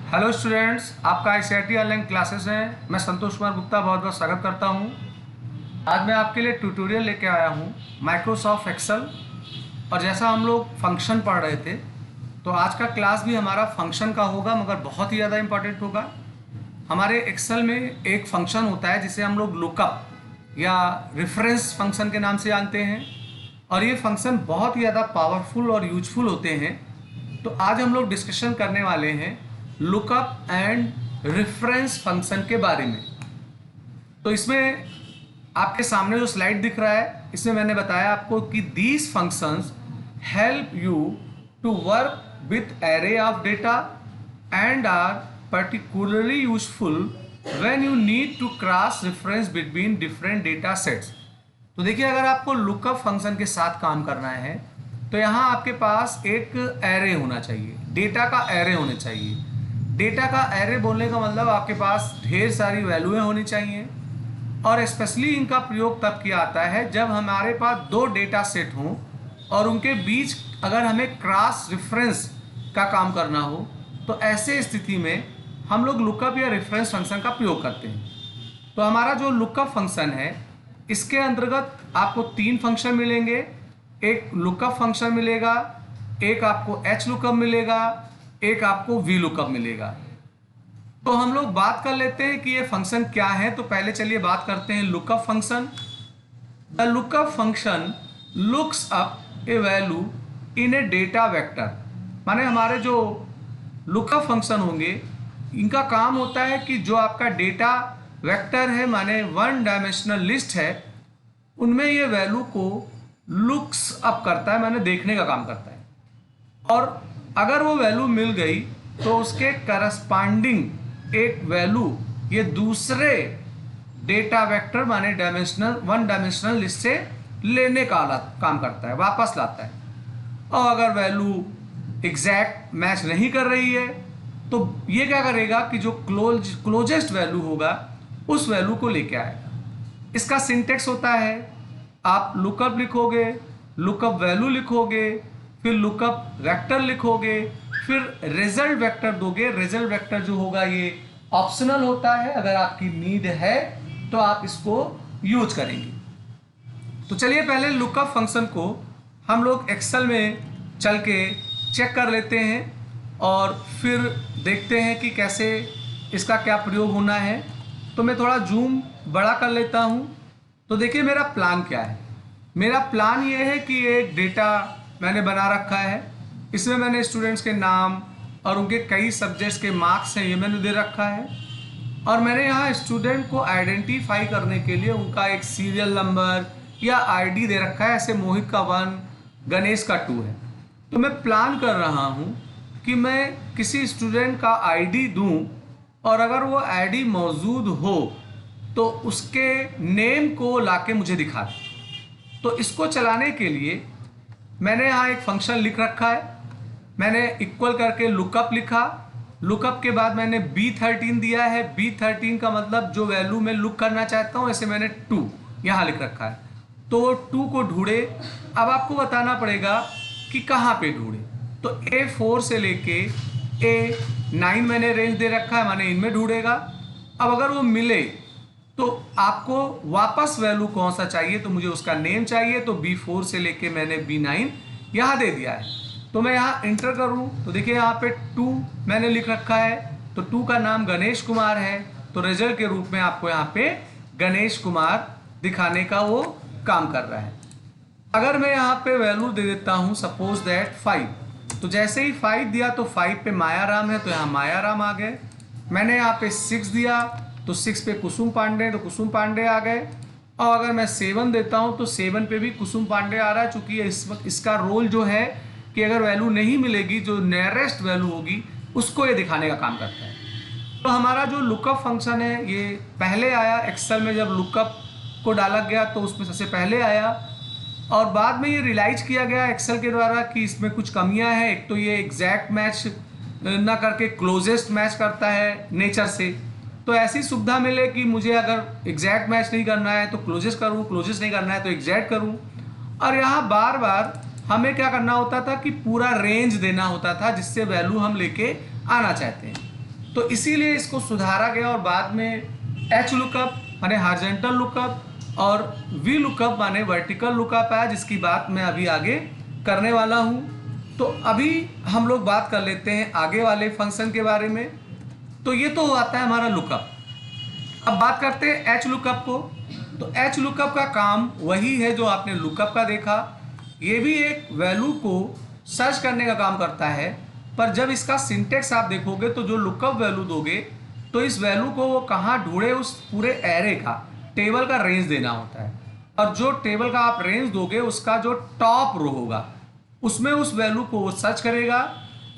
Hello students, आपका ICIT online classes हैं। मैं संतोष कुमार गुप्ता बहुत बहुत स्वागत करता हूं। आज मैं आपके लिए ट्यूटोरियल लेके आया हूं माइक्रोसॉफ्ट एक्सेल। और जैसा हम लोग फंक्शन पढ़ रहे थे, तो आज का क्लास भी हमारा फंक्शन का होगा, मगर बहुत ही ज़्यादा इम्पॉर्टेंट होगा। हमारे एक्सेल में एक फंक्शन होता है जिसे हम लोग लुकअप या रेफरेंस फंक्शन के नाम से जानते हैं, और ये फंक्शन बहुत ही ज़्यादा पावरफुल और यूजफुल होते हैं। तो आज हम लोग डिस्कशन करने वाले हैं लुकअप एंड रेफरेंस फंक्शन के बारे में। तो इसमें आपके सामने जो स्लाइड दिख रहा है, इसमें मैंने बताया आपको कि these functions help you to work with array of data and are particularly useful when you need to cross reference between different data sets. तो देखिए, अगर आपको लुकअप फंक्शन के साथ काम करना है तो यहाँ आपके पास एक एरे होना चाहिए, डेटा का एरे होना चाहिए। डेटा का एरे बोलने का मतलब आपके पास ढेर सारी वैल्यूएं होनी चाहिए, और स्पेशली इनका प्रयोग तब किया आता है जब हमारे पास दो डेटा सेट हों और उनके बीच अगर हमें क्रॉस रेफरेंस का काम करना हो, तो ऐसे स्थिति में हम लोग लुकअप या रेफरेंस फंक्शन का प्रयोग करते हैं। तो हमारा जो लुकअप फंक्शन है, इसके अंतर्गत आपको तीन फंक्शन मिलेंगे। एक लुकअप फंक्शन मिलेगा, एक आपको एच लुकअप मिलेगा, एक आपको वी लुकअप मिलेगा। तो हम लोग बात कर लेते हैं कि ये फंक्शन क्या है। तो पहले चलिए बात करते हैं lookup function. The lookup function looks up A value in A data vector. माने हमारे जो लुकअप फंक्शन होंगे, इनका काम होता है कि जो आपका डेटा वेक्टर है, माने वन डायमेंशनल लिस्ट है, उनमें ये वैल्यू को लुक्स अप करता है, माने देखने का काम करता है। और अगर वो वैल्यू मिल गई तो उसके करस्पॉन्डिंग एक वैल्यू ये दूसरे डेटा वेक्टर माने वन डायमेंशनल लिस्ट से लेने का काम करता है, वापस लाता है। और अगर वैल्यू एग्जैक्ट मैच नहीं कर रही है तो ये क्या करेगा कि जो क्लोजेस्ट वैल्यू होगा उस वैल्यू को लेके आएगा। इसका सिंटेक्स होता है, आप लुकअप लिखोगे, लुकअप वैल्यू लिखोगे, फिर लुकअप वेक्टर लिखोगे, फिर रिजल्ट वेक्टर दोगे। रिजल्ट वेक्टर जो होगा ये ऑप्शनल होता है, अगर आपकी नीड है तो आप इसको यूज करेंगे। तो चलिए पहले लुकअप फंक्शन को हम लोग एक्सेल में चल के चेक कर लेते हैं और फिर देखते हैं कि कैसे इसका क्या प्रयोग होना है। तो मैं थोड़ा जूम बड़ा कर लेता हूँ। तो देखिए मेरा प्लान क्या है। मेरा प्लान ये है कि एक डेटा मैंने बना रखा है, इसमें मैंने स्टूडेंट्स के नाम और उनके कई सब्जेक्ट्स के मार्क्स हैं, ये मैंने दे रखा है। और मैंने यहाँ स्टूडेंट को आइडेंटिफाई करने के लिए उनका एक सीरियल नंबर या आईडी दे रखा है। ऐसे मोहित का 1, गणेश का 2 है। तो मैं प्लान कर रहा हूँ कि मैं किसी स्टूडेंट का आईडी दूँ, और अगर वो आईडी मौजूद हो तो उसके नेम को लाके मुझे दिखा दे। तो इसको चलाने के लिए मैंने यहाँ एक फंक्शन लिख रखा है। मैंने इक्वल करके लुकअप लिखा, लुकअप के बाद मैंने B13 दिया है। B13 का मतलब जो वैल्यू मैं लुक करना चाहता हूँ, ऐसे मैंने 2 यहाँ लिख रखा है। तो 2 को ढूंढे। अब आपको बताना पड़ेगा कि कहाँ पे ढूंढे। तो A4 से लेके A9 मैंने रेंज दे रखा है, माने इनमें ढूंढेगा। अब अगर वो मिले तो आपको वापस वैल्यू कौन सा चाहिए, तो मुझे उसका नेम चाहिए। तो B4 से लेके मैंने B9 यहाँ दे दिया है। तो मैं यहाँ इंटर करूँ तो देखिए यहाँ पे 2 मैंने लिख रखा है। तो 2 का नाम गणेश कुमार है, तो रिजल्ट के रूप में आपको यहाँ पे गणेश कुमार दिखाने का वो काम कर रहा है। अगर मैं यहाँ पे वैल्यू दे देता हूँ सपोज दैट 5, तो जैसे ही 5 दिया तो 5 पे मायाराम है, तो यहाँ मायाराम आ गए। मैंने यहाँ पे 6 दिया तो 6 पे कुसुम पांडे, तो कुसुम पांडे आ गए। और अगर मैं 7 देता हूं तो 7 पे भी कुसुम पांडे आ रहा है, चूंकि इस वक्त इसका रोल जो है कि अगर वैल्यू नहीं मिलेगी, जो नियरेस्ट वैल्यू होगी उसको ये दिखाने का काम करता है। तो हमारा जो लुकअप फंक्शन है ये पहले आया एक्सेल में, जब लुकअप को डाला गया तो उसमें सबसे पहले आया, और बाद में ये रियलाइज किया गया एक्सेल के द्वारा कि इसमें कुछ कमियाँ हैं। एक तो ये एग्जैक्ट मैच ना करके क्लोजेस्ट मैच करता है नेचर से। तो ऐसी सुविधा मिले कि मुझे अगर एग्जैक्ट मैच नहीं करना है तो क्लोजेस्ट करूँ, क्लोजेस्ट नहीं करना है तो एग्जैक्ट करूँ। और यहाँ बार बार हमें क्या करना होता था कि पूरा रेंज देना होता था जिससे वैल्यू हम लेके आना चाहते हैं। तो इसीलिए इसको सुधारा गया और बाद में एच लुकअप माने हॉरिजॉन्टल लुकअप और वी लुकअप माने वर्टिकल लुकअप है, जिसकी बात मैं अभी आगे करने वाला हूँ। तो अभी हम लोग बात कर लेते हैं आगे वाले फंक्शन के बारे में। तो ये तो आता है हमारा लुकअप। अब बात करते हैं एच लुकअप को। तो एच लुकअप का काम वही है जो आपने लुकअप का देखा। ये भी एक वैल्यू को सर्च करने का काम करता है, पर जब इसका सिंटेक्स आप देखोगे तो जो लुकअप वैल्यू दोगे तो इस वैल्यू को वो कहाँ ढूंढे, उस पूरे एरे का टेबल का रेंज देना होता है। और जो टेबल का आप रेंज दोगे उसका जो टॉप रो होगा उसमें उस वैल्यू को वो सर्च करेगा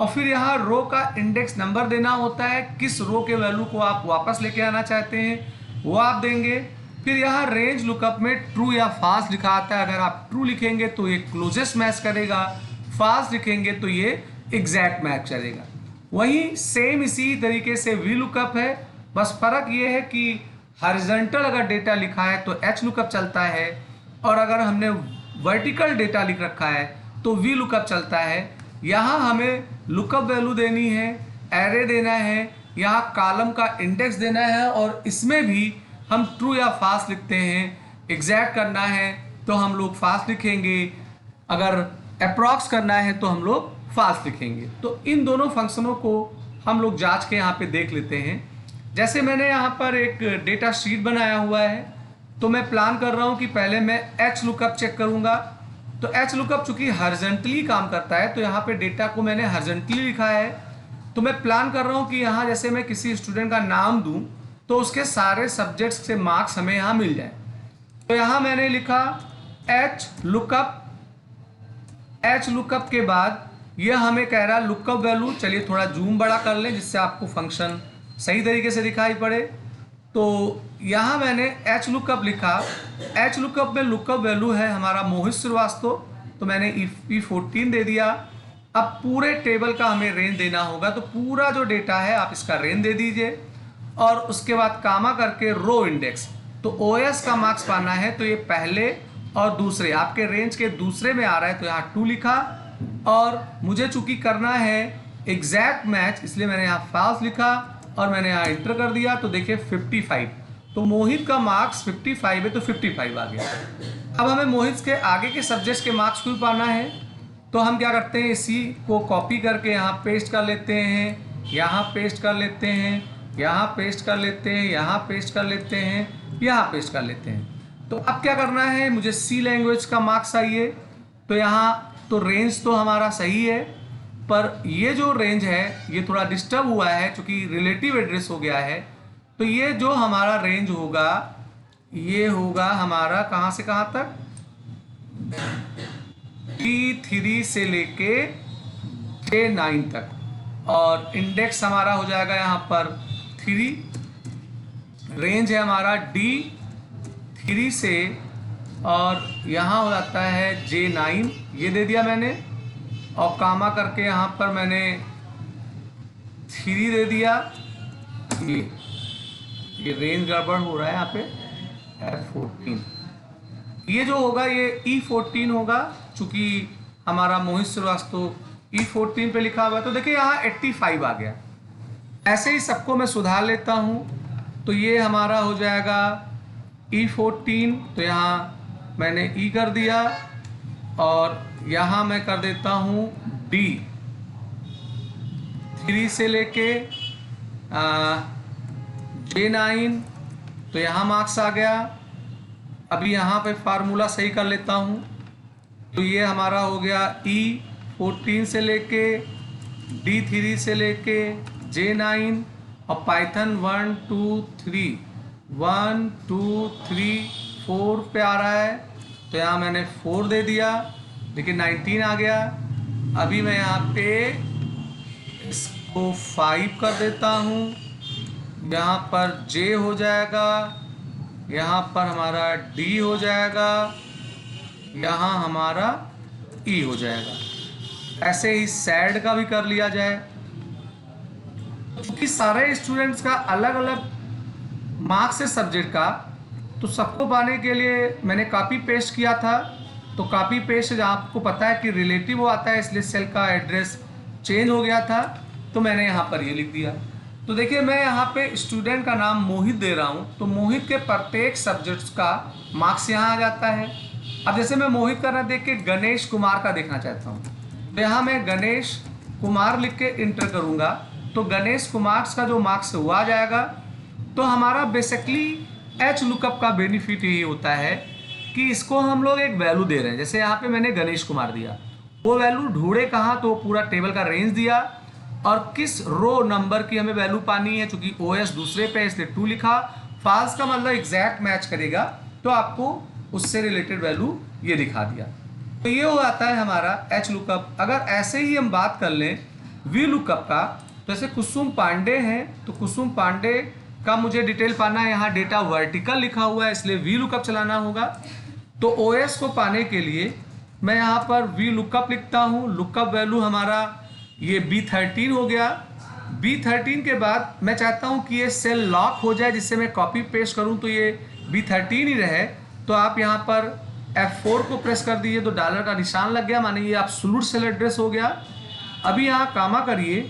और फिर यहाँ रो का इंडेक्स नंबर देना होता है। किस रो के वैल्यू को आप वापस लेके आना चाहते हैं वो आप देंगे। फिर यहाँ रेंज लुकअप में ट्रू या फाल्स लिखा आता है। अगर आप ट्रू लिखेंगे तो ये क्लोजेस्ट मैच करेगा, फाल्स लिखेंगे तो ये एग्जैक्ट मैच करेगा। वहीं सेम इसी तरीके से वी लुकअप है, बस फर्क ये है कि हॉरिजॉन्टल अगर डेटा लिखा है तो एच लुकअप चलता है और अगर हमने वर्टिकल डेटा लिख रखा है तो वी लुकअप चलता है। यहाँ हमें लुकअप वैल्यू देनी है, एरे देना है, यहाँ कॉलम का इंडेक्स देना है और इसमें भी हम ट्रू या फाल्स लिखते हैं। एग्जैक्ट करना है तो हम लोग फाल्स लिखेंगे, अगर अप्रॉक्स करना है तो हम लोग फाल्स लिखेंगे। तो इन दोनों फंक्शनों को हम लोग जांच के यहाँ पे देख लेते हैं। जैसे मैंने यहाँ पर एक डेटा शीट बनाया हुआ है, तो मैं प्लान कर रहा हूँ कि पहले मैं एच लुकअप चेक करूँगा। तो एच लुकअप चूँकि हॉरिजॉन्टली काम करता है तो यहाँ पे डेटा को मैंने हॉरिजॉन्टली लिखा है। तो मैं प्लान कर रहा हूँ कि यहाँ जैसे मैं किसी स्टूडेंट का नाम दूँ तो उसके सारे सब्जेक्ट्स से मार्क्स हमें यहाँ मिल जाए। तो यहाँ मैंने लिखा एच लुकअप। एच लुकअप के बाद यह हमें कह रहा है लुकअप वैल्यू। चलिए थोड़ा जूम बड़ा कर लें जिससे आपको फंक्शन सही तरीके से दिखाई पड़े। तो यहाँ मैंने एच लुकअप लिखा। एच लुकअप में लुकअप वैल्यू है हमारा मोहित श्रीवास्तव, तो मैंने E14 दे दिया। अब पूरे टेबल का हमें रेंज देना होगा, तो पूरा जो डेटा है आप इसका रेंज दे दीजिए और उसके बाद कामा करके रो इंडेक्स। तो OS का मार्क्स पाना है तो ये पहले और दूसरे आपके रेंज के दूसरे में आ रहा है तो यहाँ 2 लिखा और मुझे चूंकि करना है एग्जैक्ट मैच इसलिए मैंने यहाँ फाल्स लिखा और मैंने यहाँ इंटर कर दिया। तो देखिए 55, तो मोहित का मार्क्स 55 है तो 55 आ गया। अब हमें मोहित के आगे के सब्जेक्ट्स के मार्क्स को भी पाना है, तो हम क्या करते हैं इसी को कॉपी करके यहाँ पेस्ट कर लेते हैं, यहाँ पेस्ट कर लेते हैं, यहाँ पेस्ट कर लेते हैं, यहाँ पेस्ट कर लेते हैं, यहाँ पेस्ट कर लेते हैं। तो अब क्या करना है, मुझे सी लैंग्वेज का मार्क्स चाहिए। तो यहाँ तो रेंज तो हमारा सही है, पर ये जो रेंज है ये थोड़ा डिस्टर्ब हुआ है क्योंकि रिलेटिव एड्रेस हो गया है। तो ये जो हमारा रेंज होगा ये होगा हमारा कहाँ से कहाँ तक, T3 से लेके J9 तक और इंडेक्स हमारा हो जाएगा यहाँ पर 3। रेंज है हमारा D3 से और यहाँ हो जाता है J9, ये दे दिया मैंने और कामा करके यहाँ पर मैंने 3 दे दिया। ये रेंज गड़बड़ हो रहा है यहाँ पे F14। ये जो होगा ये E14 होगा चूंकि हमारा मोहित श्रीवास्तव E14 पे लिखा हुआ है। तो देखिए यहाँ 85 आ गया। ऐसे ही सबको मैं सुधार लेता हूँ। तो ये हमारा हो जाएगा E14, तो यहाँ मैंने E कर दिया और यहाँ मैं कर देता हूँ D3 से लेके J9, तो यहाँ मार्क्स आ गया। अभी यहाँ पे फार्मूला सही कर लेता हूँ। तो ये हमारा हो गया E14 से लेके D3 से लेके J9 और पाइथन 1 2 3 1 2 3 4 पे आ रहा है। तो यहाँ मैंने 4 दे दिया, लेकिन 19 आ गया। अभी मैं यहाँ पे इसको 5 कर देता हूँ। यहाँ पर J हो जाएगा, यहाँ पर हमारा D हो जाएगा, यहाँ हमारा E हो जाएगा। ऐसे ही सैड का भी कर लिया जाए। क्योंकि सारे स्टूडेंट्स का अलग अलग मार्क्स है सब्जेक्ट का, तो सबको पाने के लिए मैंने कॉपी पेस्ट किया था। तो कॉपी पेस्ट आपको पता है कि रिलेटिव वो आता है, इसलिए सेल का एड्रेस चेंज हो गया था। तो मैंने यहाँ पर ये लिख दिया। तो देखिए मैं यहाँ पे स्टूडेंट का नाम मोहित दे रहा हूँ, तो मोहित के प्रत्येक सब्जेक्ट्स का मार्क्स यहाँ आ जाता है। अब जैसे मैं मोहित का ना देख के गणेश कुमार का देखना चाहता हूँ, तो यहाँ मैं गणेश कुमार लिख के इंटर करूँगा, तो गणेश कुमार का जो मार्क्स वो आ जाएगा। तो हमारा बेसिकली एच लुकअप का बेनिफिट यही होता है कि इसको हम लोग एक वैल्यू दे रहे हैं। जैसे यहाँ पे मैंने गणेश कुमार दिया, वो वैल्यू ढूंढे कहाँ, तो पूरा टेबल का रेंज दिया और किस रो नंबर की हमें वैल्यू पानी है, चूंकि ओएस दूसरे पे इसलिए 2 लिखा। फाल्स का मतलब एग्जैक्ट मैच करेगा, तो आपको उससे रिलेटेड वैल्यू ये दिखा दिया। तो ये हो जाता है हमारा एच लुकअप। अगर ऐसे ही हम बात कर लें वी लुकअप का, तो जैसे कुसुम पांडे हैं, तो कुसुम पांडे का मुझे डिटेल पाना है। यहाँ डेटा वर्टिकल लिखा हुआ है इसलिए वी लुकअप चलाना होगा। तो ओएस को पाने के लिए मैं यहाँ पर वी लुकअप लिखता हूँ। लुकअप वैल्यू हमारा ये B13 हो गया। B13 के बाद मैं चाहता हूँ कि ये सेल लॉक हो जाए, जिससे मैं कॉपी पेस्ट करूँ तो ये B13 ही रहे। तो आप यहाँ पर F4 को प्रेस कर दीजिए, तो डॉलर का निशान लग गया, माने ये एब्सोल्यूट सेल एड्रेस हो गया। अभी यहाँ कामा करिए,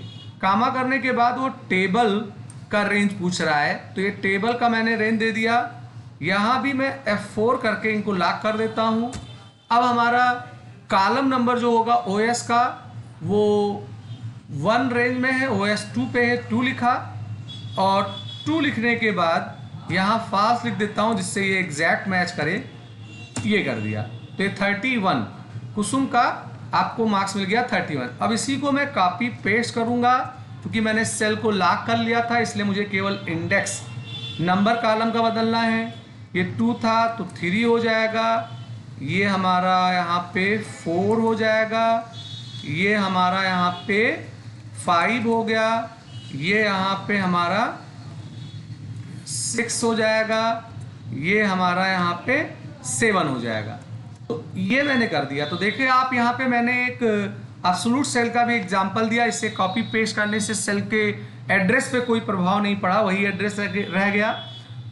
कामा करने के बाद वो टेबल का रेंज पूछ रहा है, तो ये टेबल का मैंने रेंज दे दिया। यहाँ भी मैं F4 करके इनको लॉक कर देता हूँ। अब हमारा कॉलम नंबर जो होगा ओएस का वो 1 रेंज में है, OS 2 पे है, 2 लिखा। और 2 लिखने के बाद यहाँ फास्ट लिख देता हूँ जिससे ये एग्जैक्ट मैच करे, ये कर दिया। तो ये 31 कुसुम का आपको मार्क्स मिल गया 31। अब इसी को मैं कॉपी पेस्ट करूँगा, क्योंकि मैंने सेल को लॉक कर लिया था इसलिए मुझे केवल इंडेक्स नंबर कॉलम का बदलना है। ये 2 था तो 3 हो जाएगा, ये हमारा यहाँ पे 4 हो जाएगा, ये हमारा यहाँ पे 5 हो गया, ये यहाँ पे हमारा 6 हो जाएगा, ये हमारा यहाँ पे 7 हो जाएगा। तो ये मैंने कर दिया। तो देखिए आप यहाँ पे मैंने एक एब्सोल्यूट सेल का भी एग्जांपल दिया। इससे कॉपी पेस्ट करने से सेल के एड्रेस पे कोई प्रभाव नहीं पड़ा, वही एड्रेस रह गया।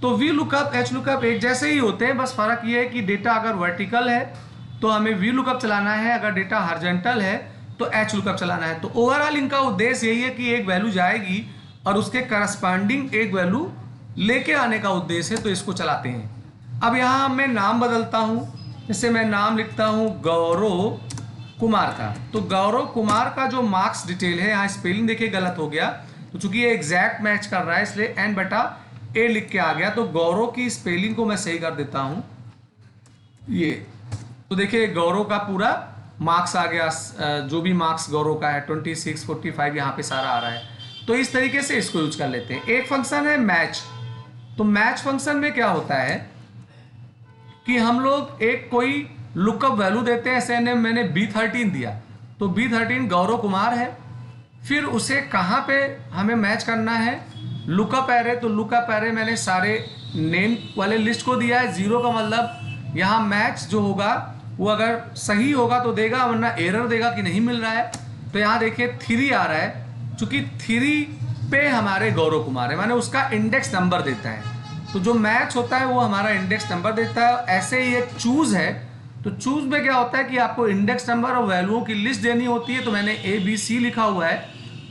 तो वी लुकअप एच लुकअप एक जैसे ही होते हैं, बस फर्क ये है कि डेटा अगर वर्टिकल है तो हमें वी लुकअप चलाना है, अगर डेटा हॉरिजॉन्टल है तो एच लुकअप चलाना है। तो ओवरऑल इनका उद्देश्य यही है कि एक वैल्यू जाएगी और उसके करस्पॉन्डिंग एक वैल्यू लेके आने का उद्देश्य है, तो इसको चलाते हैं। अब यहाँ मैं नाम बदलता हूँ, जैसे मैं नाम लिखता हूँ गौरव कुमार का। तो गौरव कुमार का जो मार्क्स डिटेल है, यहाँ स्पेलिंग देखिए गलत हो गया, तो चूंकि ये एग्जैक्ट मैच कर रहा है इसलिए N/A लिख के आ गया। तो गौरव की स्पेलिंग को मैं सही कर देता हूँ ये। तो देखिए गौरव का पूरा मार्क्स आ गया, जो भी मार्क्स गौरव का है 26, 45 यहाँ पे सारा आ रहा है। तो इस तरीके से इसको यूज कर लेते हैं। एक फंक्शन है मैच। तो मैच फंक्शन में क्या होता है कि हम लोग एक कोई लुकअप वैल्यू देते हैं। ऐसे मैंने B13 दिया, तो B13 गौरव कुमार है, फिर उसे कहाँ पे हमें मैच करना है, लुकअप एरे। तो लुकअप एरे मैंने सारे नेम वाले लिस्ट को दिया है। 0 का मतलब यहाँ मैच जो होगा वो अगर सही होगा तो देगा, वरना एरर देगा कि नहीं मिल रहा है। तो यहाँ देखिए 3 आ रहा है, चूंकि 3 पे हमारे गौरव कुमार है, माने उसका इंडेक्स नंबर देता है। तो जो मैच होता है वो हमारा इंडेक्स नंबर देता है। ऐसे ही एक चूज है, तो चूज में क्या होता है कि आपको इंडेक्स नंबर और वैल्यूओं की लिस्ट देनी होती है। तो मैंने ABC लिखा हुआ है,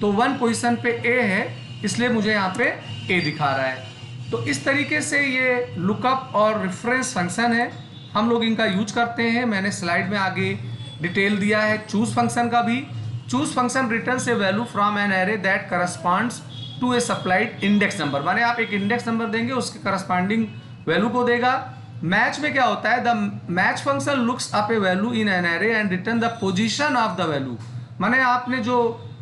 तो 1 पोजीशन पे A है इसलिए मुझे यहाँ पे A दिखा रहा है। तो इस तरीके से ये लुकअप और रेफरेंस फंक्शन है, हम लोग इनका यूज करते हैं। मैंने स्लाइड में आगे डिटेल दिया है चूज फंक्शन का भी। Choose function returns a value from an array that corresponds to a supplied index number, माने आप एक इंडेक्स नंबर देंगे उसके करस्पॉन्डिंग वैल्यू को देगा। मैच में क्या होता है, the match function looks up A value in an array and return the position of the value, माने आपने जो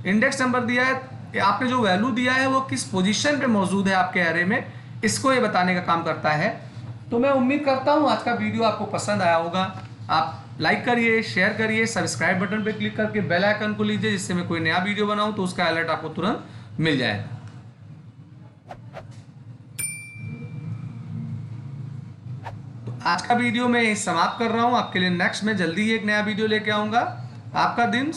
इंडेक्स नंबर दिया है, आपने जो वैल्यू दिया है वो किस पोजीशन पे मौजूद है आपके एरे में, इसको ये बताने का काम करता है। तो मैं उम्मीद करता हूँ आज का वीडियो आपको पसंद आया होगा। आप लाइक करिए, शेयर करिए, सब्सक्राइब बटन पे क्लिक करके बेल आइकन को लीजिए, जिससे मैं कोई नया वीडियो बनाऊं तो उसका अलर्ट आपको तुरंत मिल जाए। तो आज का वीडियो मैं समाप्त कर रहा हूं। आपके लिए नेक्स्ट में जल्दी ही एक नया वीडियो लेके आऊंगा। आपका दिन